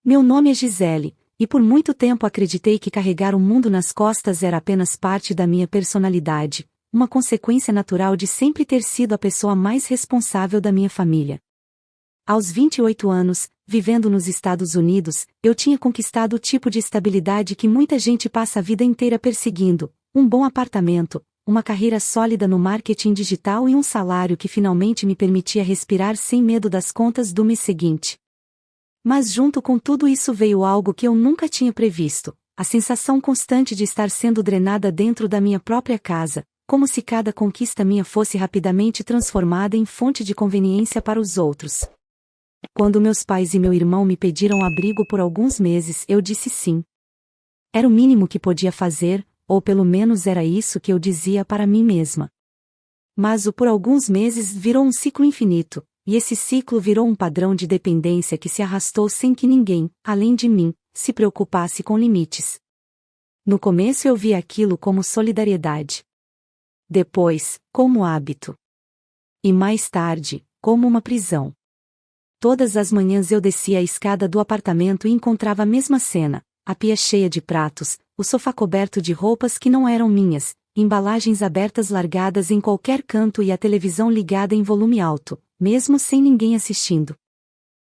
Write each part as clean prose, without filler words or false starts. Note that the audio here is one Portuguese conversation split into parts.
Meu nome é Gisele, e por muito tempo acreditei que carregar o mundo nas costas era apenas parte da minha personalidade, uma consequência natural de sempre ter sido a pessoa mais responsável da minha família. Aos 28 anos, vivendo nos Estados Unidos, eu tinha conquistado o tipo de estabilidade que muita gente passa a vida inteira perseguindo: um bom apartamento, uma carreira sólida no marketing digital e um salário que finalmente me permitia respirar sem medo das contas do mês seguinte. Mas junto com tudo isso veio algo que eu nunca tinha previsto: a sensação constante de estar sendo drenada dentro da minha própria casa, como se cada conquista minha fosse rapidamente transformada em fonte de conveniência para os outros. Quando meus pais e meu irmão me pediram abrigo por alguns meses, eu disse sim. Era o mínimo que podia fazer, ou pelo menos era isso que eu dizia para mim mesma. Mas o por alguns meses virou um ciclo infinito, e esse ciclo virou um padrão de dependência que se arrastou sem que ninguém, além de mim, se preocupasse com limites. No começo eu via aquilo como solidariedade. Depois, como hábito. E mais tarde, como uma prisão. Todas as manhãs eu descia a escada do apartamento e encontrava a mesma cena: a pia cheia de pratos, o sofá coberto de roupas que não eram minhas, embalagens abertas largadas em qualquer canto e a televisão ligada em volume alto, mesmo sem ninguém assistindo.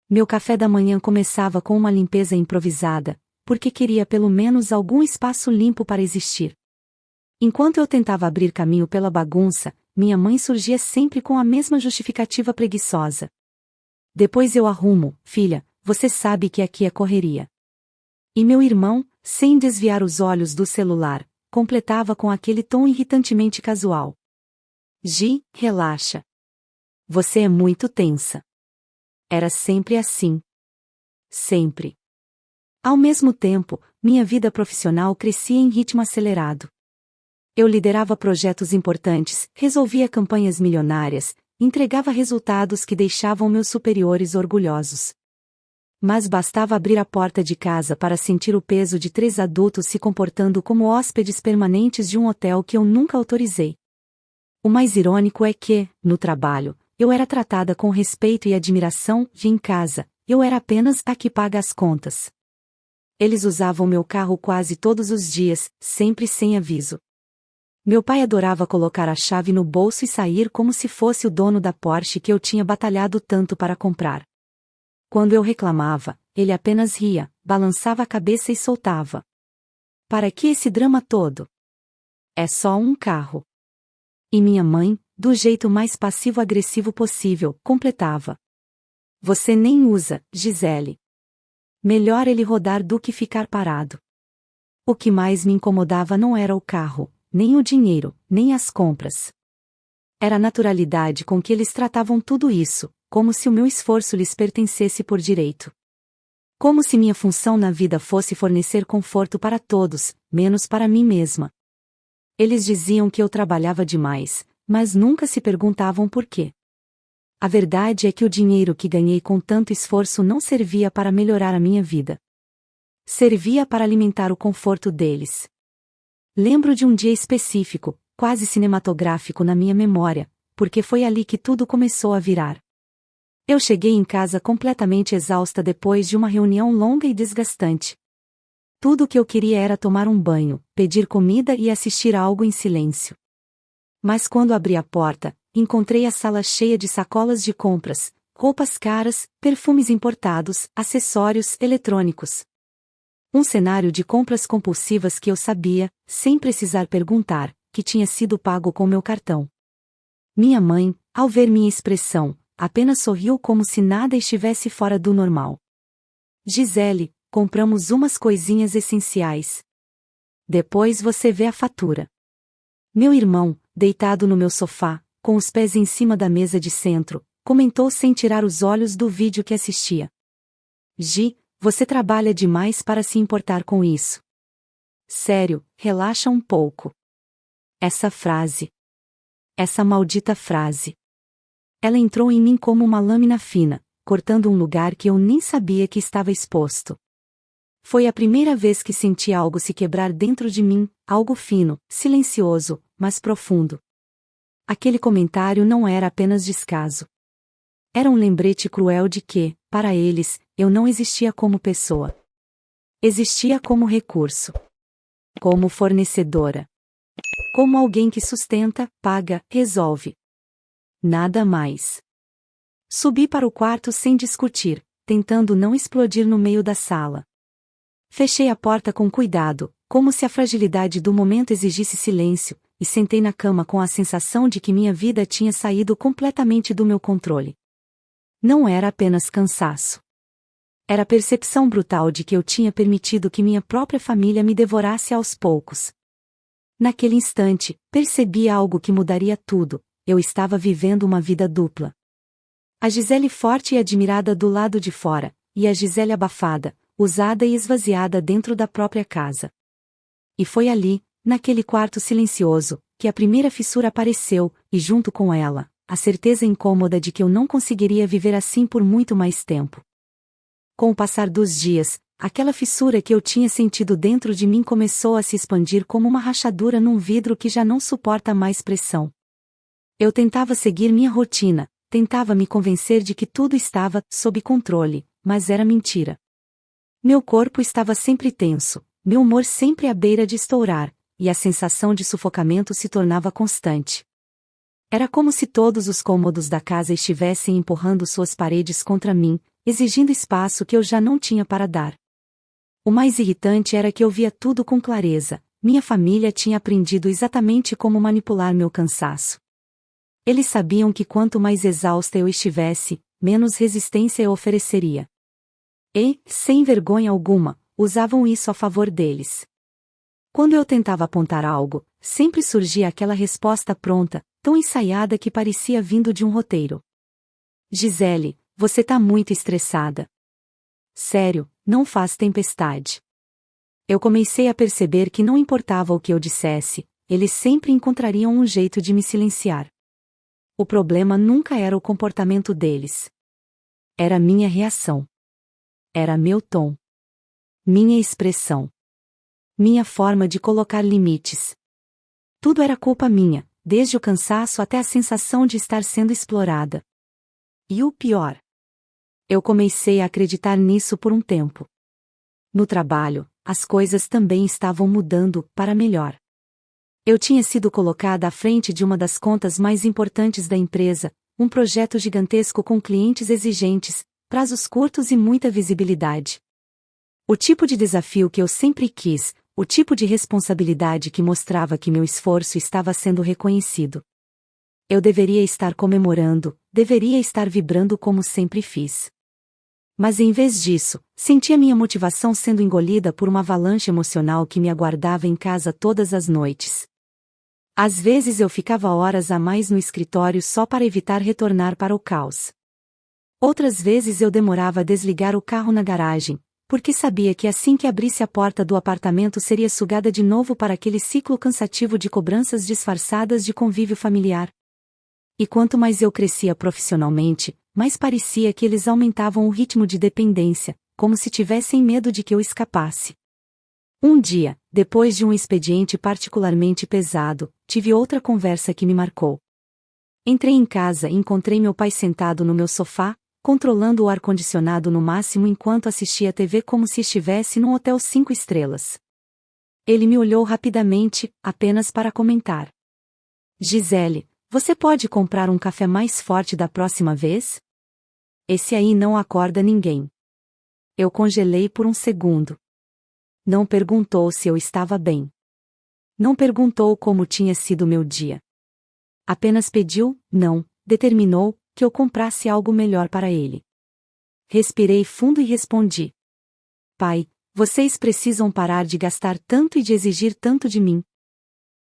Meu café da manhã começava com uma limpeza improvisada, porque queria pelo menos algum espaço limpo para existir. Enquanto eu tentava abrir caminho pela bagunça, minha mãe surgia sempre com a mesma justificativa preguiçosa: depois eu arrumo, filha, você sabe que aqui é correria. E meu irmão, sem desviar os olhos do celular, completava com aquele tom irritantemente casual: Gi, relaxa. Você é muito tensa. Era sempre assim. Sempre. Ao mesmo tempo, minha vida profissional crescia em ritmo acelerado. Eu liderava projetos importantes, resolvia campanhas milionárias, entregava resultados que deixavam meus superiores orgulhosos. Mas bastava abrir a porta de casa para sentir o peso de 3 adultos se comportando como hóspedes permanentes de um hotel que eu nunca autorizei. O mais irônico é que, no trabalho, eu era tratada com respeito e admiração, e em casa, eu era apenas a que paga as contas. Eles usavam meu carro quase todos os dias, sempre sem aviso. Meu pai adorava colocar a chave no bolso e sair como se fosse o dono da Porsche que eu tinha batalhado tanto para comprar. Quando eu reclamava, ele apenas ria, balançava a cabeça e soltava: para que esse drama todo? É só um carro. E minha mãe, do jeito mais passivo-agressivo possível, completava: você nem usa, Gisele. Melhor ele rodar do que ficar parado. O que mais me incomodava não era o carro, nem o dinheiro, nem as compras. Era a naturalidade com que eles tratavam tudo isso, como se o meu esforço lhes pertencesse por direito. Como se minha função na vida fosse fornecer conforto para todos, menos para mim mesma. Eles diziam que eu trabalhava demais, mas nunca se perguntavam por quê. A verdade é que o dinheiro que ganhei com tanto esforço não servia para melhorar a minha vida. Servia para alimentar o conforto deles. Lembro de um dia específico, quase cinematográfico na minha memória, porque foi ali que tudo começou a virar. Eu cheguei em casa completamente exausta depois de uma reunião longa e desgastante. Tudo o que eu queria era tomar um banho, pedir comida e assistir a algo em silêncio. Mas quando abri a porta, encontrei a sala cheia de sacolas de compras, roupas caras, perfumes importados, acessórios eletrônicos. Um cenário de compras compulsivas que eu sabia, sem precisar perguntar, que tinha sido pago com meu cartão. Minha mãe, ao ver minha expressão, apenas sorriu como se nada estivesse fora do normal. Gisele, compramos umas coisinhas essenciais. Depois você vê a fatura. Meu irmão, deitado no meu sofá, com os pés em cima da mesa de centro, comentou sem tirar os olhos do vídeo que assistia: Gi, você trabalha demais para se importar com isso. Sério, relaxa um pouco. Essa frase. Essa maldita frase. Ela entrou em mim como uma lâmina fina, cortando um lugar que eu nem sabia que estava exposto. Foi a primeira vez que senti algo se quebrar dentro de mim, algo fino, silencioso, mas profundo. Aquele comentário não era apenas descaso. Era um lembrete cruel de que, para eles, eu não existia como pessoa. Existia como recurso. Como fornecedora. Como alguém que sustenta, paga, resolve. Nada mais. Subi para o quarto sem discutir, tentando não explodir no meio da sala. Fechei a porta com cuidado, como se a fragilidade do momento exigisse silêncio, e sentei na cama com a sensação de que minha vida tinha saído completamente do meu controle. Não era apenas cansaço. Era a percepção brutal de que eu tinha permitido que minha própria família me devorasse aos poucos. Naquele instante, percebi algo que mudaria tudo: eu estava vivendo uma vida dupla. A Gisele forte e admirada do lado de fora, e a Gisele abafada, usada e esvaziada dentro da própria casa. E foi ali, naquele quarto silencioso, que a primeira fissura apareceu, e junto com ela, a certeza incômoda de que eu não conseguiria viver assim por muito mais tempo. Com o passar dos dias, aquela fissura que eu tinha sentido dentro de mim começou a se expandir como uma rachadura num vidro que já não suporta mais pressão. Eu tentava seguir minha rotina, tentava me convencer de que tudo estava sob controle, mas era mentira. Meu corpo estava sempre tenso, meu humor sempre à beira de estourar, e a sensação de sufocamento se tornava constante. Era como se todos os cômodos da casa estivessem empurrando suas paredes contra mim, exigindo espaço que eu já não tinha para dar. O mais irritante era que eu via tudo com clareza: minha família tinha aprendido exatamente como manipular meu cansaço. Eles sabiam que quanto mais exausta eu estivesse, menos resistência eu ofereceria. E, sem vergonha alguma, usavam isso a favor deles. Quando eu tentava apontar algo, sempre surgia aquela resposta pronta, tão ensaiada que parecia vindo de um roteiro. Gisele, você tá muito estressada. Sério, não faz tempestade. Eu comecei a perceber que não importava o que eu dissesse, eles sempre encontrariam um jeito de me silenciar. O problema nunca era o comportamento deles. Era minha reação. Era meu tom. Minha expressão. Minha forma de colocar limites. Tudo era culpa minha, desde o cansaço até a sensação de estar sendo explorada. E o pior. Eu comecei a acreditar nisso por um tempo. No trabalho, as coisas também estavam mudando para melhor. Eu tinha sido colocada à frente de uma das contas mais importantes da empresa, um projeto gigantesco com clientes exigentes, prazos curtos e muita visibilidade. O tipo de desafio que eu sempre quis, o tipo de responsabilidade que mostrava que meu esforço estava sendo reconhecido. Eu deveria estar comemorando, deveria estar vibrando como sempre fiz. Mas em vez disso, sentia minha motivação sendo engolida por uma avalanche emocional que me aguardava em casa todas as noites. Às vezes eu ficava horas a mais no escritório só para evitar retornar para o caos. Outras vezes eu demorava a desligar o carro na garagem, porque sabia que assim que abrisse a porta do apartamento seria sugada de novo para aquele ciclo cansativo de cobranças disfarçadas de convívio familiar. E quanto mais eu crescia profissionalmente, mais parecia que eles aumentavam o ritmo de dependência, como se tivessem medo de que eu escapasse. Um dia, depois de um expediente particularmente pesado, tive outra conversa que me marcou. Entrei em casa e encontrei meu pai sentado no meu sofá, controlando o ar-condicionado no máximo enquanto assistia a TV como se estivesse num hotel 5 estrelas. Ele me olhou rapidamente, apenas para comentar: Gisele, você pode comprar um café mais forte da próxima vez? Esse aí não acorda ninguém. Eu congelei por um segundo. Não perguntou se eu estava bem. Não perguntou como tinha sido meu dia. Apenas pediu, não, determinou, que eu comprasse algo melhor para ele. Respirei fundo e respondi: Pai, vocês precisam parar de gastar tanto e de exigir tanto de mim.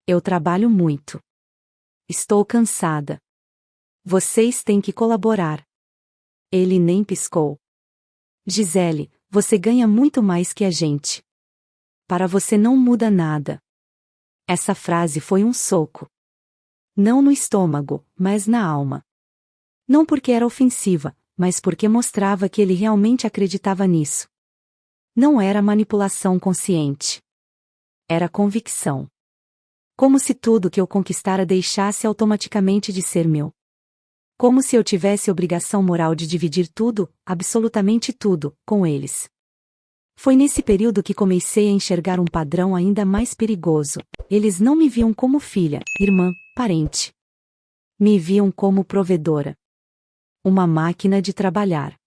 Eu trabalho muito. Estou cansada. Vocês têm que colaborar. Ele nem piscou. Gisele, você ganha muito mais que a gente. Para você não muda nada. Essa frase foi um soco. Não no estômago, mas na alma. Não porque era ofensiva, mas porque mostrava que ele realmente acreditava nisso. Não era manipulação consciente. Era convicção. Como se tudo que eu conquistara deixasse automaticamente de ser meu. Como se eu tivesse obrigação moral de dividir tudo, absolutamente tudo, com eles. Foi nesse período que comecei a enxergar um padrão ainda mais perigoso. Eles não me viam como filha, irmã, parente. Me viam como provedora. Uma máquina de trabalhar.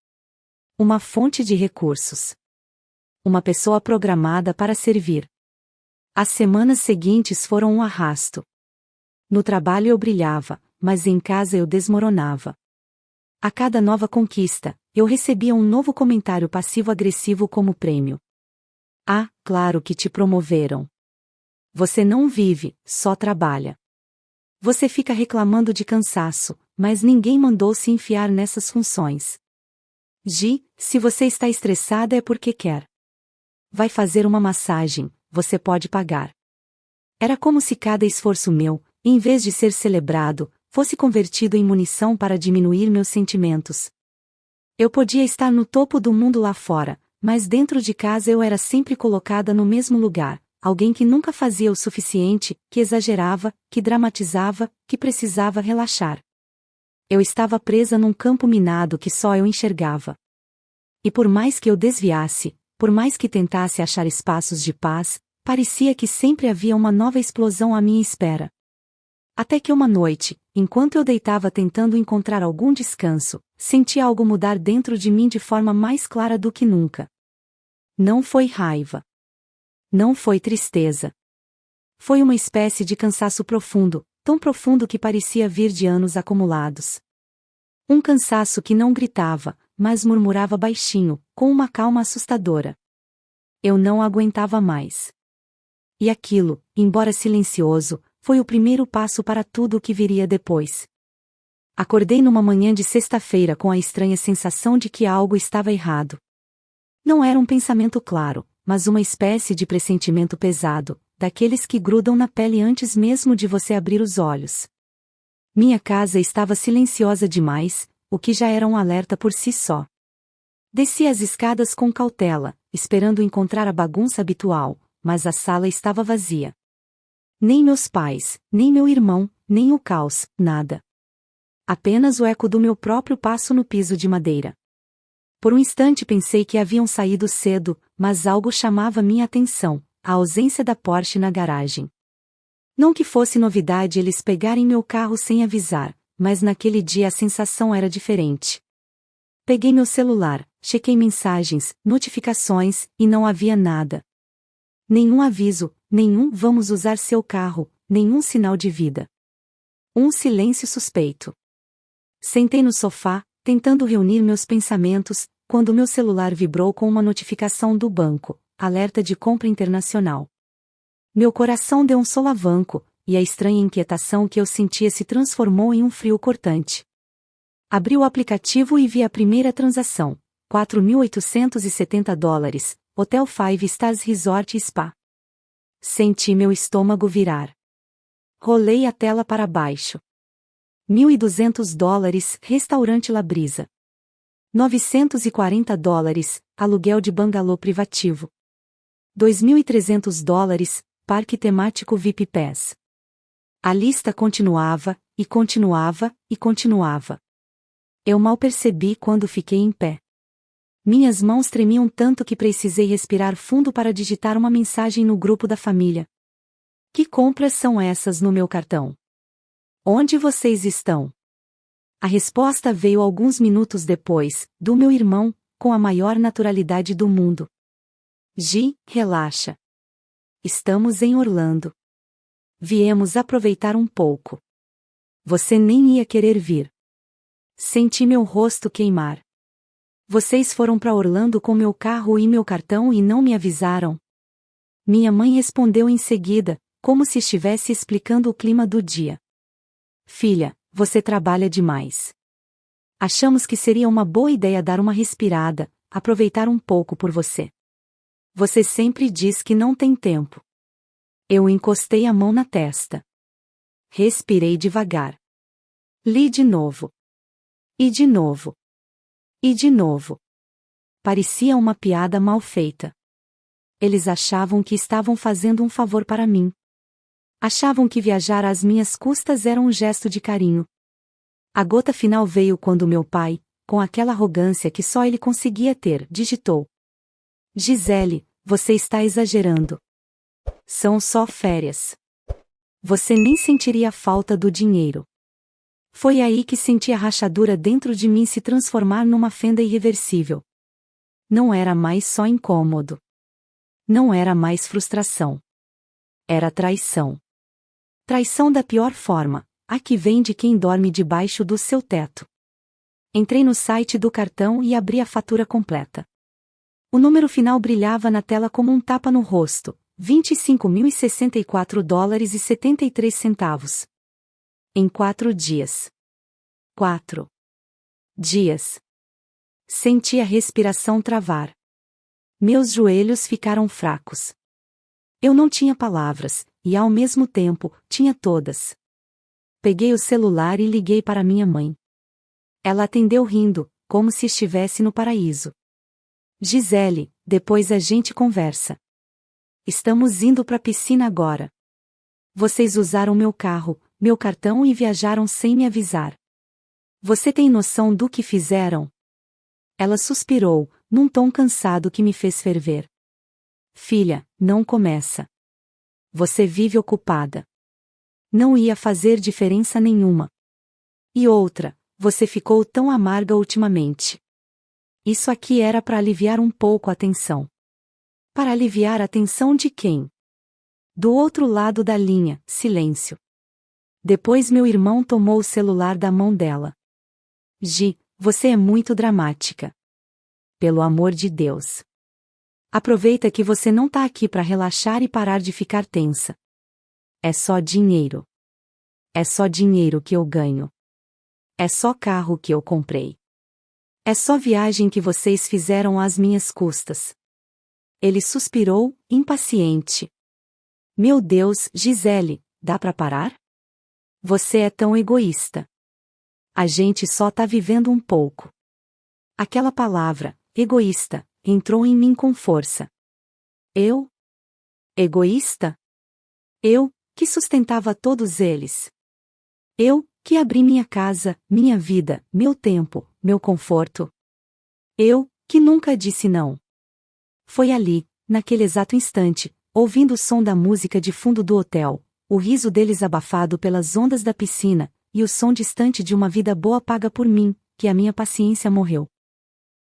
Uma fonte de recursos. Uma pessoa programada para servir. As semanas seguintes foram um arrasto. No trabalho eu brilhava, mas em casa eu desmoronava. A cada nova conquista, eu recebia um novo comentário passivo-agressivo como prêmio. Ah, claro que te promoveram. Você não vive, só trabalha. Você fica reclamando de cansaço, mas ninguém mandou se enfiar nessas funções. Gi, se você está estressada é porque quer. Vai fazer uma massagem, você pode pagar. Era como se cada esforço meu, em vez de ser celebrado, fosse convertido em munição para diminuir meus sentimentos. Eu podia estar no topo do mundo lá fora, mas dentro de casa eu era sempre colocada no mesmo lugar, alguém que nunca fazia o suficiente, que exagerava, que dramatizava, que precisava relaxar. Eu estava presa num campo minado que só eu enxergava. E por mais que eu desviasse, por mais que tentasse achar espaços de paz, parecia que sempre havia uma nova explosão à minha espera. Até que uma noite, enquanto eu deitava tentando encontrar algum descanso, senti algo mudar dentro de mim de forma mais clara do que nunca. Não foi raiva. Não foi tristeza. Foi uma espécie de cansaço profundo, tão profundo que parecia vir de anos acumulados. Um cansaço que não gritava, mas murmurava baixinho, com uma calma assustadora. Eu não aguentava mais. E aquilo, embora silencioso, foi o primeiro passo para tudo o que viria depois. Acordei numa manhã de sexta-feira com a estranha sensação de que algo estava errado. Não era um pensamento claro, mas uma espécie de pressentimento pesado, daqueles que grudam na pele antes mesmo de você abrir os olhos. Minha casa estava silenciosa demais, o que já era um alerta por si só. Desci as escadas com cautela, esperando encontrar a bagunça habitual, mas a sala estava vazia. Nem meus pais, nem meu irmão, nem o caos, nada. Apenas o eco do meu próprio passo no piso de madeira. Por um instante pensei que haviam saído cedo, mas algo chamava minha atenção, a ausência da Porsche na garagem. Não que fosse novidade eles pegarem meu carro sem avisar, mas naquele dia a sensação era diferente. Peguei meu celular, chequei mensagens, notificações, e não havia nada. Nenhum aviso, nenhum "vamos usar seu carro", nenhum sinal de vida. Um silêncio suspeito. Sentei no sofá, tentando reunir meus pensamentos, quando meu celular vibrou com uma notificação do banco, alerta de compra internacional. Meu coração deu um solavanco, e a estranha inquietação que eu sentia se transformou em um frio cortante. Abri o aplicativo e vi a primeira transação, $4.870, Hotel 5 Stars Resort e Spa. Senti meu estômago virar. Rolei a tela para baixo. $1.200, restaurante La Brisa. $940, aluguel de bangalô privativo. $2.300, parque temático VIP Pass. A lista continuava, e continuava, e continuava. Eu mal percebi quando fiquei em pé. Minhas mãos tremiam tanto que precisei respirar fundo para digitar uma mensagem no grupo da família. Que compras são essas no meu cartão? Onde vocês estão? A resposta veio alguns minutos depois, do meu irmão, com a maior naturalidade do mundo. Gi, relaxa. Estamos em Orlando. Viemos aproveitar um pouco. Você nem ia querer vir. Senti meu rosto queimar. Vocês foram para Orlando com meu carro e meu cartão e não me avisaram? Minha mãe respondeu em seguida, como se estivesse explicando o clima do dia. Filha, você trabalha demais. Achamos que seria uma boa ideia dar uma respirada, aproveitar um pouco por você. Você sempre diz que não tem tempo. Eu encostei a mão na testa. Respirei devagar. Li de novo. E de novo. E de novo. Parecia uma piada mal feita. Eles achavam que estavam fazendo um favor para mim. Achavam que viajar às minhas custas era um gesto de carinho. A gota final veio quando meu pai, com aquela arrogância que só ele conseguia ter, digitou: Gisele, você está exagerando. São só férias. Você nem sentiria a falta do dinheiro. Foi aí que senti a rachadura dentro de mim se transformar numa fenda irreversível. Não era mais só incômodo. Não era mais frustração. Era traição. Traição da pior forma, a que vem de quem dorme debaixo do seu teto. Entrei no site do cartão e abri a fatura completa. O número final brilhava na tela como um tapa no rosto: $25.064,73. Em 4 dias. 4 dias. Senti a respiração travar. Meus joelhos ficaram fracos. Eu não tinha palavras, e ao mesmo tempo, tinha todas. Peguei o celular e liguei para minha mãe. Ela atendeu rindo, como se estivesse no paraíso. Gisele, depois a gente conversa. Estamos indo para a piscina agora. Vocês usaram meu carro, meu cartão e viajaram sem me avisar. Você tem noção do que fizeram? Ela suspirou, num tom cansado que me fez ferver. Filha, não começa. Você vive ocupada. Não ia fazer diferença nenhuma. E outra, você ficou tão amarga ultimamente. Isso aqui era para aliviar um pouco a tensão. Para aliviar a tensão de quem? Do outro lado da linha, silêncio. Depois meu irmão tomou o celular da mão dela. Gi, você é muito dramática. Pelo amor de Deus. Aproveita que você não tá aqui para relaxar e parar de ficar tensa. É só dinheiro. É só dinheiro que eu ganho. É só carro que eu comprei. É só viagem que vocês fizeram às minhas custas. Ele suspirou, impaciente. Meu Deus, Gisele, dá pra parar? Você é tão egoísta. A gente só tá vivendo um pouco. Aquela palavra, egoísta, entrou em mim com força. Eu? Egoísta? Eu, que sustentava todos eles. Eu, que abri minha casa, minha vida, meu tempo, meu conforto. Eu, que nunca disse não. Foi ali, naquele exato instante, ouvindo o som da música de fundo do hotel, o riso deles abafado pelas ondas da piscina, e o som distante de uma vida boa paga por mim, que a minha paciência morreu.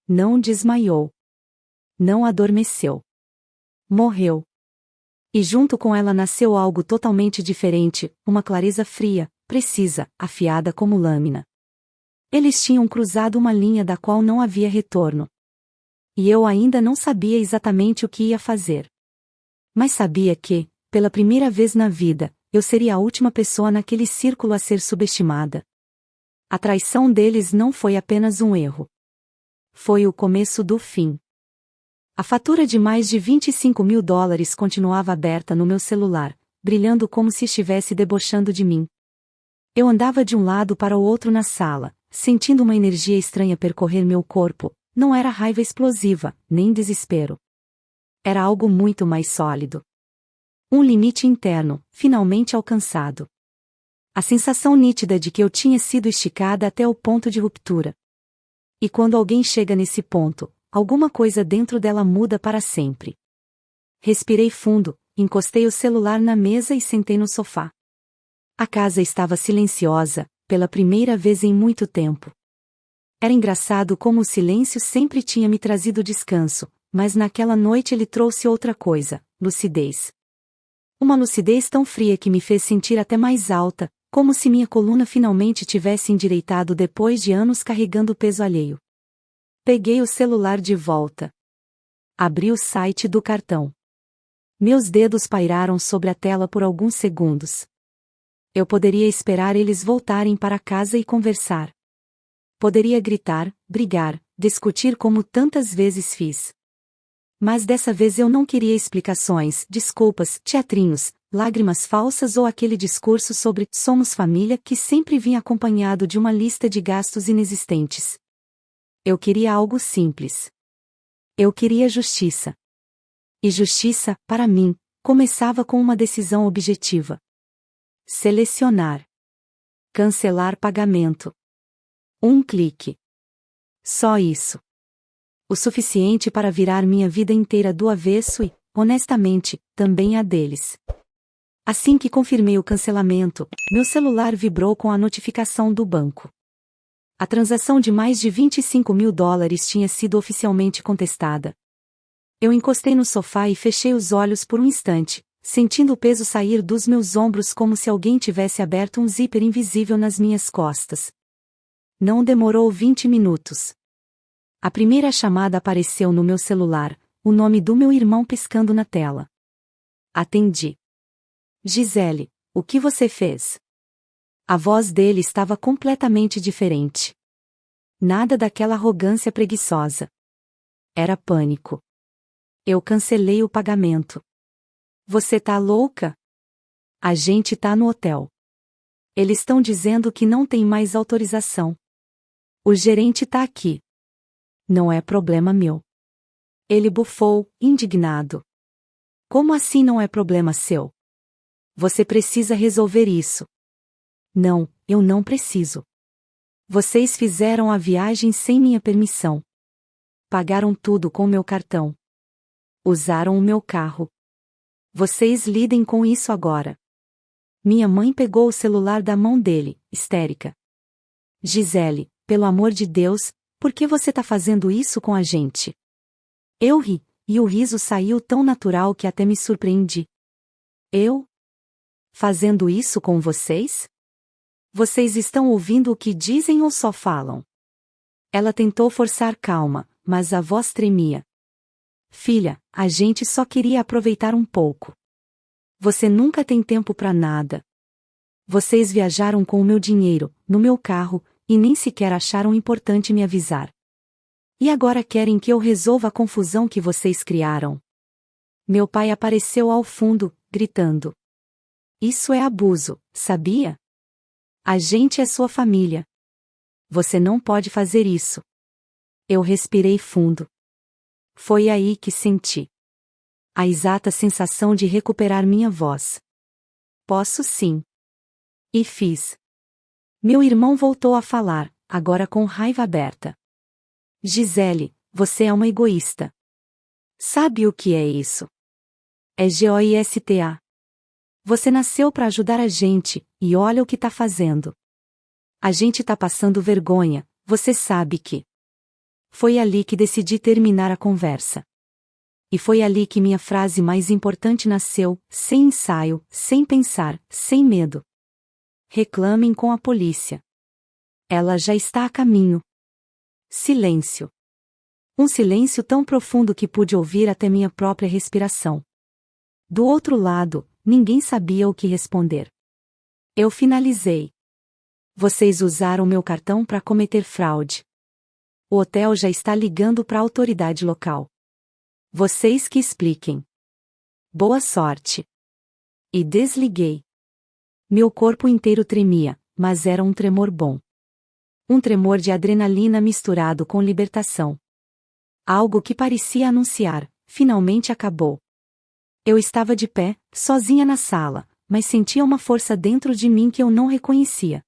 Não desmaiou. Não adormeceu. Morreu. E junto com ela nasceu algo totalmente diferente, uma clareza fria, precisa, afiada como lâmina. Eles tinham cruzado uma linha da qual não havia retorno. E eu ainda não sabia exatamente o que ia fazer. Mas sabia que, pela primeira vez na vida, eu seria a última pessoa naquele círculo a ser subestimada. A traição deles não foi apenas um erro. Foi o começo do fim. A fatura de mais de $25.000 continuava aberta no meu celular, brilhando como se estivesse debochando de mim. Eu andava de um lado para o outro na sala, sentindo uma energia estranha percorrer meu corpo. Não era raiva explosiva, nem desespero. Era algo muito mais sólido. Um limite interno, finalmente alcançado. A sensação nítida de que eu tinha sido esticada até o ponto de ruptura. E quando alguém chega nesse ponto, alguma coisa dentro dela muda para sempre. Respirei fundo, encostei o celular na mesa e sentei no sofá. A casa estava silenciosa, pela primeira vez em muito tempo. Era engraçado como o silêncio sempre tinha me trazido descanso, mas naquela noite ele trouxe outra coisa, lucidez. Uma lucidez tão fria que me fez sentir até mais alta, como se minha coluna finalmente tivesse endireitado depois de anos carregando peso alheio. Peguei o celular de volta. Abri o site do cartão. Meus dedos pairaram sobre a tela por alguns segundos. Eu poderia esperar eles voltarem para casa e conversar. Poderia gritar, brigar, discutir como tantas vezes fiz. Mas dessa vez eu não queria explicações, desculpas, teatrinhos, lágrimas falsas ou aquele discurso sobre "somos família" que sempre vinha acompanhado de uma lista de gastos inexistentes. Eu queria algo simples. Eu queria justiça. E justiça, para mim, começava com uma decisão objetiva. Selecionar. Cancelar pagamento. Um clique. Só isso. O suficiente para virar minha vida inteira do avesso e, honestamente, também a deles. Assim que confirmei o cancelamento, meu celular vibrou com a notificação do banco. A transação de mais de $25.000 tinha sido oficialmente contestada. Eu encostei no sofá e fechei os olhos por um instante, sentindo o peso sair dos meus ombros como se alguém tivesse aberto um zíper invisível nas minhas costas. Não demorou 20 minutos. A primeira chamada apareceu no meu celular, o nome do meu irmão piscando na tela. Atendi. Gisele, o que você fez? A voz dele estava completamente diferente. Nada daquela arrogância preguiçosa. Era pânico. Eu cancelei o pagamento. Você tá louca? A gente tá no hotel. Eles estão dizendo que não tem mais autorização. O gerente tá aqui. Não é problema meu. Ele bufou, indignado. Como assim não é problema seu? Você precisa resolver isso. Não, eu não preciso. Vocês fizeram a viagem sem minha permissão. Pagaram tudo com meu cartão. Usaram o meu carro. Vocês lidem com isso agora. Minha mãe pegou o celular da mão dele, histérica. Gisele, pelo amor de Deus, por que você tá fazendo isso com a gente? Eu ri, e o riso saiu tão natural que até me surpreendi. Eu? Fazendo isso com vocês? Vocês estão ouvindo o que dizem ou só falam? Ela tentou forçar calma, mas a voz tremia. Filha, a gente só queria aproveitar um pouco. Você nunca tem tempo pra nada. Vocês viajaram com o meu dinheiro, no meu carro, e nem sequer acharam importante me avisar. E agora querem que eu resolva a confusão que vocês criaram. Meu pai apareceu ao fundo, gritando. Isso é abuso, sabia? A gente é sua família. Você não pode fazer isso. Eu respirei fundo. Foi aí que senti a exata sensação de recuperar minha voz. Posso sim. E fiz. Meu irmão voltou a falar, agora com raiva aberta. Gisele, você é uma egoísta. Sabe o que é isso? É egoísta. Você nasceu para ajudar a gente, e olha o que tá fazendo. A gente tá passando vergonha, você sabe que. Foi ali que decidi terminar a conversa. E foi ali que minha frase mais importante nasceu, sem ensaio, sem pensar, sem medo. Reclamem com a polícia. Ela já está a caminho. Silêncio. Um silêncio tão profundo que pude ouvir até minha própria respiração. Do outro lado, ninguém sabia o que responder. Eu finalizei. Vocês usaram meu cartão para cometer fraude. O hotel já está ligando para a autoridade local. Vocês que expliquem. Boa sorte. E desliguei. Meu corpo inteiro tremia, mas era um tremor bom. Um tremor de adrenalina misturado com libertação. Algo que parecia anunciar, finalmente acabou. Eu estava de pé, sozinha na sala, mas sentia uma força dentro de mim que eu não reconhecia.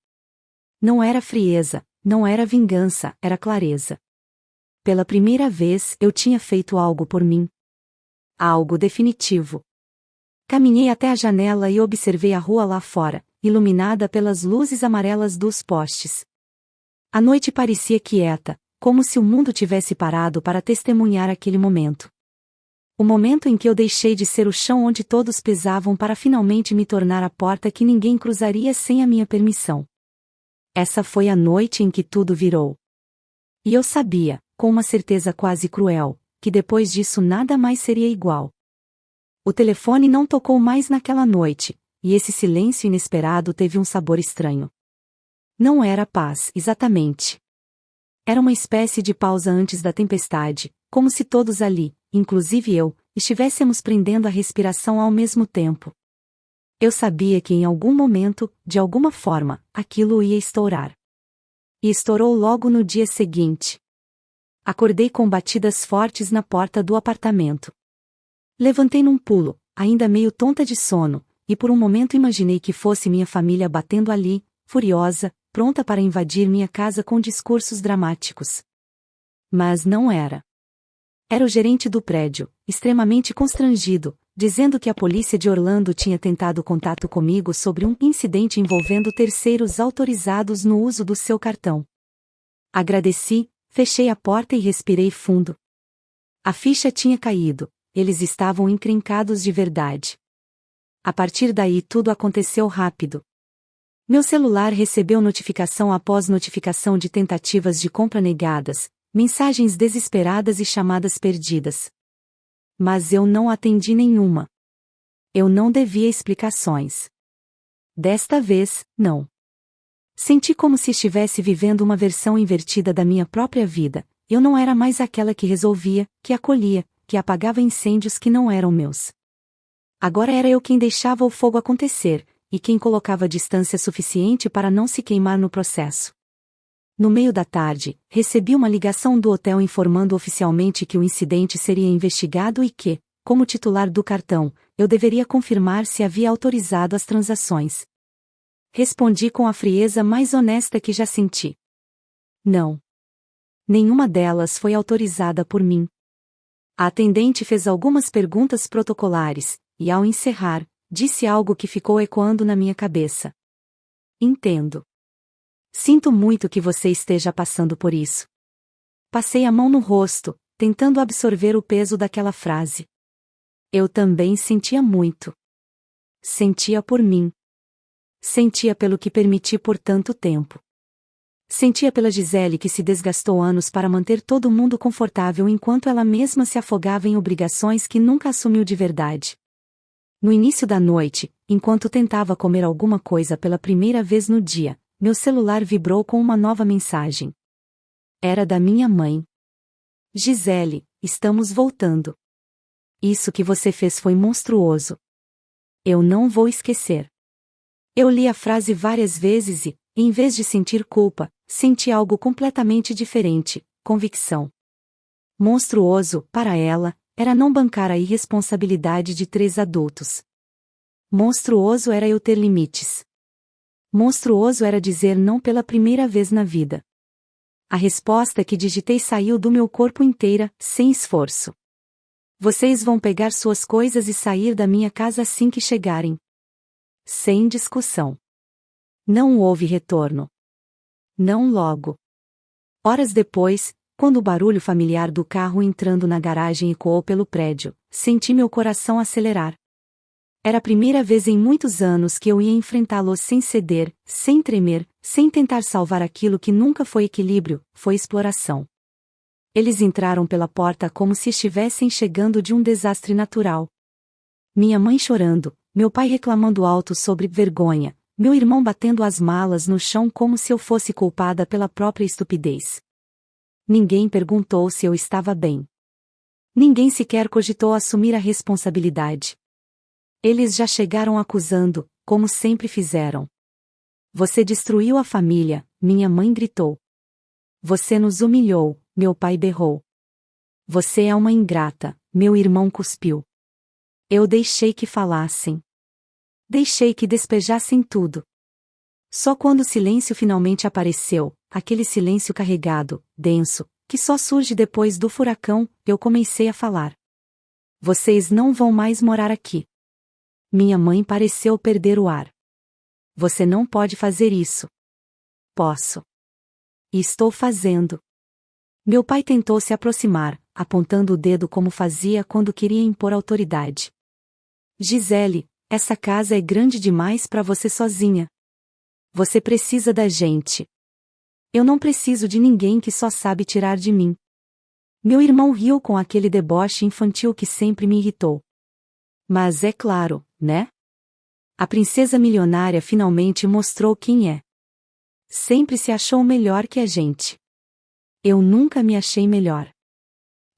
Não era frieza, não era vingança, era clareza. Pela primeira vez eu tinha feito algo por mim. Algo definitivo. Caminhei até a janela e observei a rua lá fora, iluminada pelas luzes amarelas dos postes. A noite parecia quieta, como se o mundo tivesse parado para testemunhar aquele momento. O momento em que eu deixei de ser o chão onde todos pisavam para finalmente me tornar a porta que ninguém cruzaria sem a minha permissão. Essa foi a noite em que tudo virou. E eu sabia, com uma certeza quase cruel, que depois disso nada mais seria igual. O telefone não tocou mais naquela noite, e esse silêncio inesperado teve um sabor estranho. Não era paz, exatamente. Era uma espécie de pausa antes da tempestade, como se todos ali, inclusive eu, estivéssemos prendendo a respiração ao mesmo tempo. Eu sabia que em algum momento, de alguma forma, aquilo ia estourar. E estourou logo no dia seguinte. Acordei com batidas fortes na porta do apartamento. Levantei num pulo, ainda meio tonta de sono, e por um momento imaginei que fosse minha família batendo ali, furiosa, pronta para invadir minha casa com discursos dramáticos. Mas não era. Era o gerente do prédio, extremamente constrangido, dizendo que a polícia de Orlando tinha tentado contato comigo sobre um incidente envolvendo terceiros autorizados no uso do seu cartão. Agradeci, fechei a porta e respirei fundo. A ficha tinha caído, eles estavam encrencados de verdade. A partir daí tudo aconteceu rápido. Meu celular recebeu notificação após notificação de tentativas de compra negadas, mensagens desesperadas e chamadas perdidas. Mas eu não atendi nenhuma. Eu não devia explicações. Desta vez, não. Senti como se estivesse vivendo uma versão invertida da minha própria vida. Eu não era mais aquela que resolvia, que acolhia, que apagava incêndios que não eram meus. Agora era eu quem deixava o fogo acontecer, e quem colocava distância suficiente para não se queimar no processo. No meio da tarde, recebi uma ligação do hotel informando oficialmente que o incidente seria investigado e que, como titular do cartão, eu deveria confirmar se havia autorizado as transações. Respondi com a frieza mais honesta que já senti. Não. Nenhuma delas foi autorizada por mim. A atendente fez algumas perguntas protocolares, e ao encerrar, disse algo que ficou ecoando na minha cabeça. Entendo. Sinto muito que você esteja passando por isso. Passei a mão no rosto, tentando absorver o peso daquela frase. Eu também sentia muito. Sentia por mim. Sentia pelo que permiti por tanto tempo. Sentia pela Gisele que se desgastou anos para manter todo mundo confortável enquanto ela mesma se afogava em obrigações que nunca assumiu de verdade. No início da noite, enquanto tentava comer alguma coisa pela primeira vez no dia, meu celular vibrou com uma nova mensagem. Era da minha mãe. Gisele, estamos voltando. Isso que você fez foi monstruoso. Eu não vou esquecer. Eu li a frase várias vezes e, em vez de sentir culpa, senti algo completamente diferente, convicção. Monstruoso, para ela, era não bancar a irresponsabilidade de 3 adultos. Monstruoso era eu ter limites. Monstruoso era dizer não pela primeira vez na vida. A resposta que digitei saiu do meu corpo inteira, sem esforço. Vocês vão pegar suas coisas e sair da minha casa assim que chegarem. Sem discussão. Não houve retorno. Não logo. Horas depois, quando o barulho familiar do carro entrando na garagem ecoou pelo prédio, senti meu coração acelerar. Era a primeira vez em muitos anos que eu ia enfrentá-lo sem ceder, sem tremer, sem tentar salvar aquilo que nunca foi equilíbrio, foi exploração. Eles entraram pela porta como se estivessem chegando de um desastre natural. Minha mãe chorando, meu pai reclamando alto sobre vergonha, meu irmão batendo as malas no chão como se eu fosse culpada pela própria estupidez. Ninguém perguntou se eu estava bem. Ninguém sequer cogitou assumir a responsabilidade. Eles já chegaram acusando, como sempre fizeram. Você destruiu a família, minha mãe gritou. Você nos humilhou, meu pai berrou. Você é uma ingrata, meu irmão cuspiu. Eu deixei que falassem. Deixei que despejassem tudo. Só quando o silêncio finalmente apareceu, aquele silêncio carregado, denso, que só surge depois do furacão, eu comecei a falar. Vocês não vão mais morar aqui. Minha mãe pareceu perder o ar. Você não pode fazer isso. Posso. E estou fazendo. Meu pai tentou se aproximar, apontando o dedo como fazia quando queria impor autoridade. Gisele, essa casa é grande demais para você sozinha. Você precisa da gente. Eu não preciso de ninguém que só sabe tirar de mim. Meu irmão riu com aquele deboche infantil que sempre me irritou. Mas é claro, né? A princesa milionária finalmente mostrou quem é. Sempre se achou melhor que a gente. Eu nunca me achei melhor.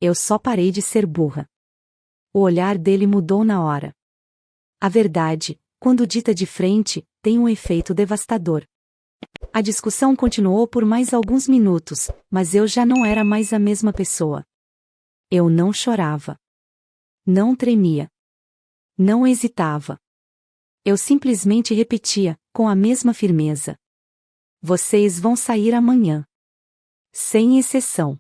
Eu só parei de ser burra. O olhar dele mudou na hora. A verdade, quando dita de frente, tem um efeito devastador. A discussão continuou por mais alguns minutos, mas eu já não era mais a mesma pessoa. Eu não chorava. Não tremia. Não hesitava. Eu simplesmente repetia, com a mesma firmeza. Vocês vão sair amanhã. Sem exceção.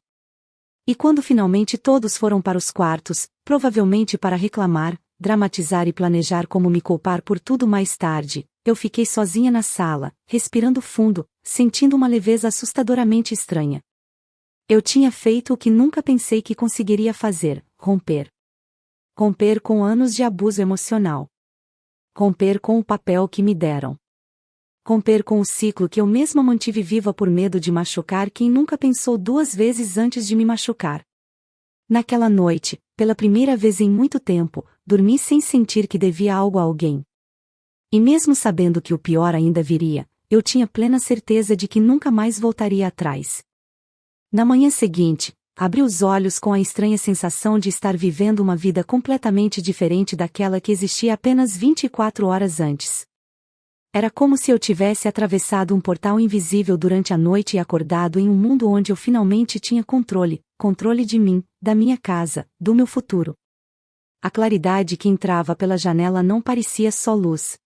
E quando finalmente todos foram para os quartos, provavelmente para reclamar, dramatizar e planejar como me culpar por tudo mais tarde, eu fiquei sozinha na sala, respirando fundo, sentindo uma leveza assustadoramente estranha. Eu tinha feito o que nunca pensei que conseguiria fazer: romper. Romper com anos de abuso emocional. Romper com o papel que me deram. Romper com o ciclo que eu mesma mantive viva por medo de machucar quem nunca pensou duas vezes antes de me machucar. Naquela noite, pela primeira vez em muito tempo, dormi sem sentir que devia algo a alguém. E mesmo sabendo que o pior ainda viria, eu tinha plena certeza de que nunca mais voltaria atrás. Na manhã seguinte, abri os olhos com a estranha sensação de estar vivendo uma vida completamente diferente daquela que existia apenas 24 horas antes. Era como se eu tivesse atravessado um portal invisível durante a noite e acordado em um mundo onde eu finalmente tinha controle de mim, da minha casa, do meu futuro. A claridade que entrava pela janela não parecia só luz.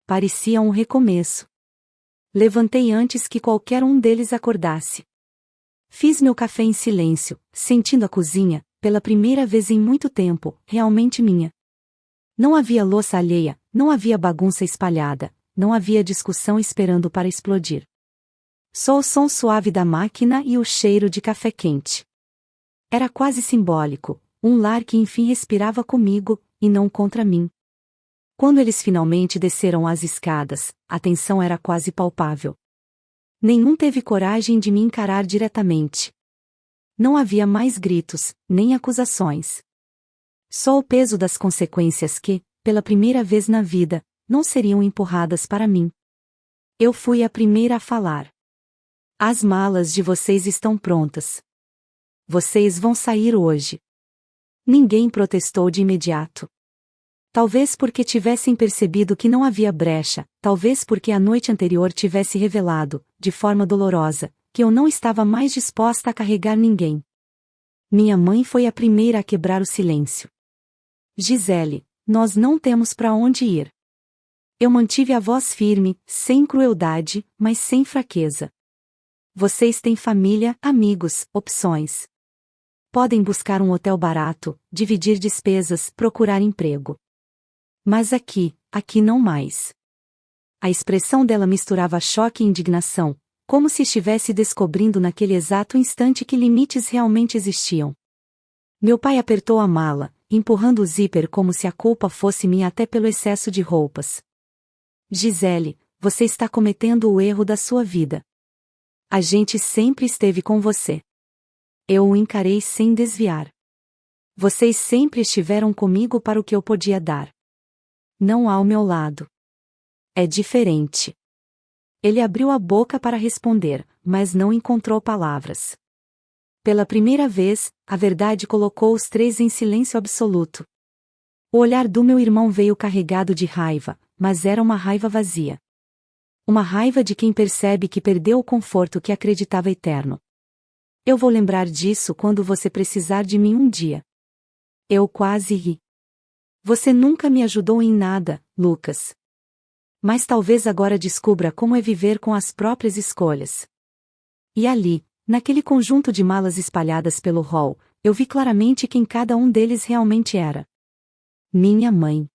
Parecia um recomeço. Levantei antes que qualquer um deles acordasse. Fiz meu café em silêncio, sentindo a cozinha, pela primeira vez em muito tempo, realmente minha. Não havia louça alheia, não havia bagunça espalhada, não havia discussão esperando para explodir. Só o som suave da máquina e o cheiro de café quente. Era quase simbólico, um lar que enfim respirava comigo, e não contra mim. Quando eles finalmente desceram as escadas, a tensão era quase palpável. Nenhum teve coragem de me encarar diretamente. Não havia mais gritos, nem acusações. Só o peso das consequências que, pela primeira vez na vida, não seriam empurradas para mim. Eu fui a primeira a falar. As malas de vocês estão prontas. Vocês vão sair hoje. Ninguém protestou de imediato. Talvez porque tivessem percebido que não havia brecha, talvez porque a noite anterior tivesse revelado, de forma dolorosa, que eu não estava mais disposta a carregar ninguém. Minha mãe foi a primeira a quebrar o silêncio. Gisele, nós não temos para onde ir. Eu mantive a voz firme, sem crueldade, mas sem fraqueza. Vocês têm família, amigos, opções. Podem buscar um hotel barato, dividir despesas, procurar emprego. Mas aqui não mais. A expressão dela misturava choque e indignação, como se estivesse descobrindo naquele exato instante que limites realmente existiam. Meu pai apertou a mala, empurrando o zíper como se a culpa fosse minha até pelo excesso de roupas. Gisele, você está cometendo o erro da sua vida. A gente sempre esteve com você. Eu o encarei sem desviar. Vocês sempre estiveram comigo para o que eu podia dar. Não ao meu lado. É diferente. Ele abriu a boca para responder, mas não encontrou palavras. Pela primeira vez, a verdade colocou os três em silêncio absoluto. O olhar do meu irmão veio carregado de raiva, mas era uma raiva vazia. Uma raiva de quem percebe que perdeu o conforto que acreditava eterno. Eu vou lembrar disso quando você precisar de mim um dia. Eu quase ri. Você nunca me ajudou em nada, Lucas. Mas talvez agora descubra como é viver com as próprias escolhas. E ali, naquele conjunto de malas espalhadas pelo hall, eu vi claramente quem cada um deles realmente era. Minha mãe.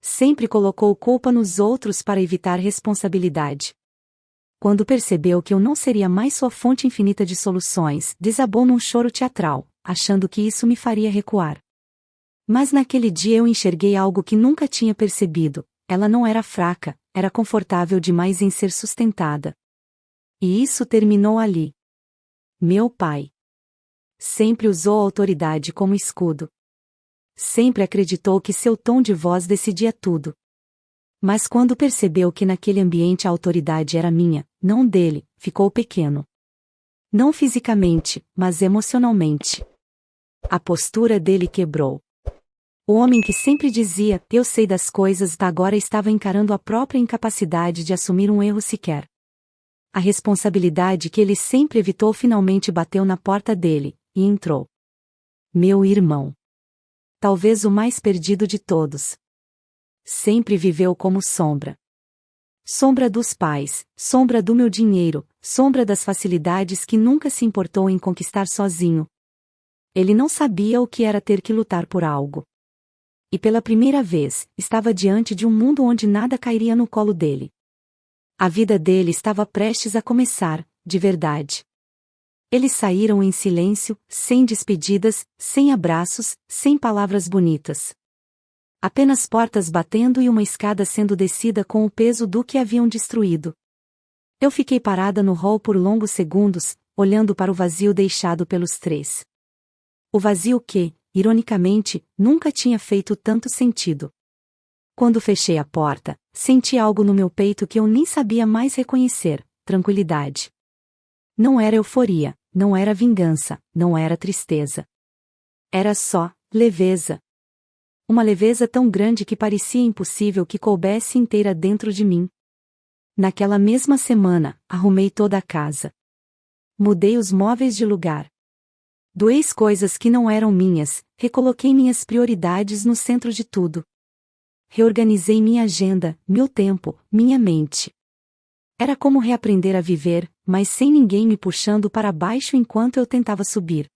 Sempre colocou culpa nos outros para evitar responsabilidade. Quando percebeu que eu não seria mais sua fonte infinita de soluções, desabou num choro teatral, achando que isso me faria recuar. Mas naquele dia eu enxerguei algo que nunca tinha percebido: ela não era fraca, era confortável demais em ser sustentada. E isso terminou ali. Meu pai sempre usou a autoridade como escudo. Sempre acreditou que seu tom de voz decidia tudo. Mas quando percebeu que naquele ambiente a autoridade era minha, não dele, ficou pequeno. Não fisicamente, mas emocionalmente. A postura dele quebrou. O homem que sempre dizia, eu sei das coisas, agora estava encarando a própria incapacidade de assumir um erro sequer. A responsabilidade que ele sempre evitou finalmente bateu na porta dele, e entrou. Meu irmão. Talvez o mais perdido de todos. Sempre viveu como sombra. sombra dos pais, sombra do meu dinheiro, sombra das facilidades que nunca se importou em conquistar sozinho. Ele não sabia o que era ter que lutar por algo. E pela primeira vez, estava diante de um mundo onde nada cairia no colo dele. A vida dele estava prestes a começar, de verdade. Eles saíram em silêncio, sem despedidas, sem abraços, sem palavras bonitas. Apenas portas batendo e uma escada sendo descida com o peso do que haviam destruído. Eu fiquei parada no hall por longos segundos, olhando para o vazio deixado pelos três. O vazio que, ironicamente, nunca tinha feito tanto sentido. Quando fechei a porta, senti algo no meu peito que eu nem sabia mais reconhecer: tranquilidade. Não era euforia, não era vingança, não era tristeza. Era só leveza. Uma leveza tão grande que parecia impossível que coubesse inteira dentro de mim. Naquela mesma semana, arrumei toda a casa. Mudei os móveis de lugar. Doei coisas que não eram minhas, recoloquei minhas prioridades no centro de tudo. Reorganizei minha agenda, meu tempo, minha mente. Era como reaprender a viver, mas sem ninguém me puxando para baixo enquanto eu tentava subir.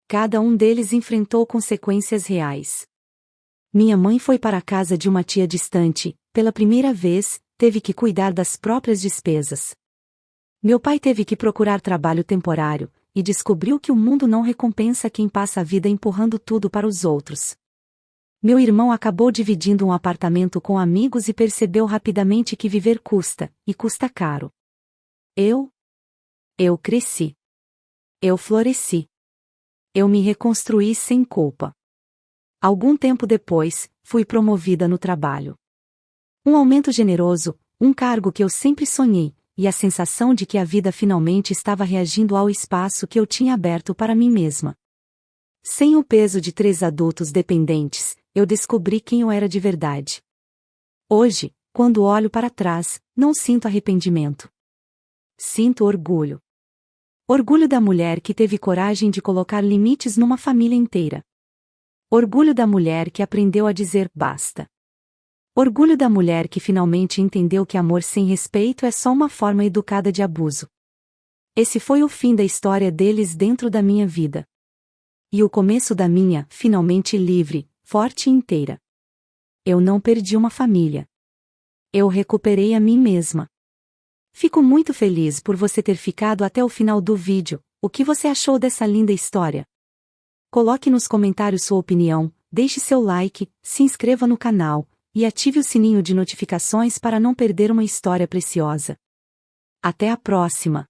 Cada um deles enfrentou consequências reais. Minha mãe foi para a casa de uma tia distante, pela primeira vez, teve que cuidar das próprias despesas. Meu pai teve que procurar trabalho temporário, e descobriu que o mundo não recompensa quem passa a vida empurrando tudo para os outros. Meu irmão acabou dividindo um apartamento com amigos e percebeu rapidamente que viver custa, e custa caro. Eu cresci. Eu floresci. Eu me reconstruí sem culpa. Algum tempo depois, fui promovida no trabalho. Um aumento generoso, um cargo que eu sempre sonhei, e a sensação de que a vida finalmente estava reagindo ao espaço que eu tinha aberto para mim mesma. Sem o peso de 3 adultos dependentes, eu descobri quem eu era de verdade. Hoje, quando olho para trás, não sinto arrependimento. Sinto orgulho. Orgulho da mulher que teve coragem de colocar limites numa família inteira. Orgulho da mulher que aprendeu a dizer basta. Orgulho da mulher que finalmente entendeu que amor sem respeito é só uma forma educada de abuso. Esse foi o fim da história deles dentro da minha vida. E o começo da minha, finalmente livre, forte e inteira. Eu não perdi uma família. Eu recuperei a mim mesma. Fico muito feliz por você ter ficado até o final do vídeo. O que você achou dessa linda história? Coloque nos comentários sua opinião, deixe seu like, se inscreva no canal, e ative o sininho de notificações para não perder uma história preciosa. Até a próxima!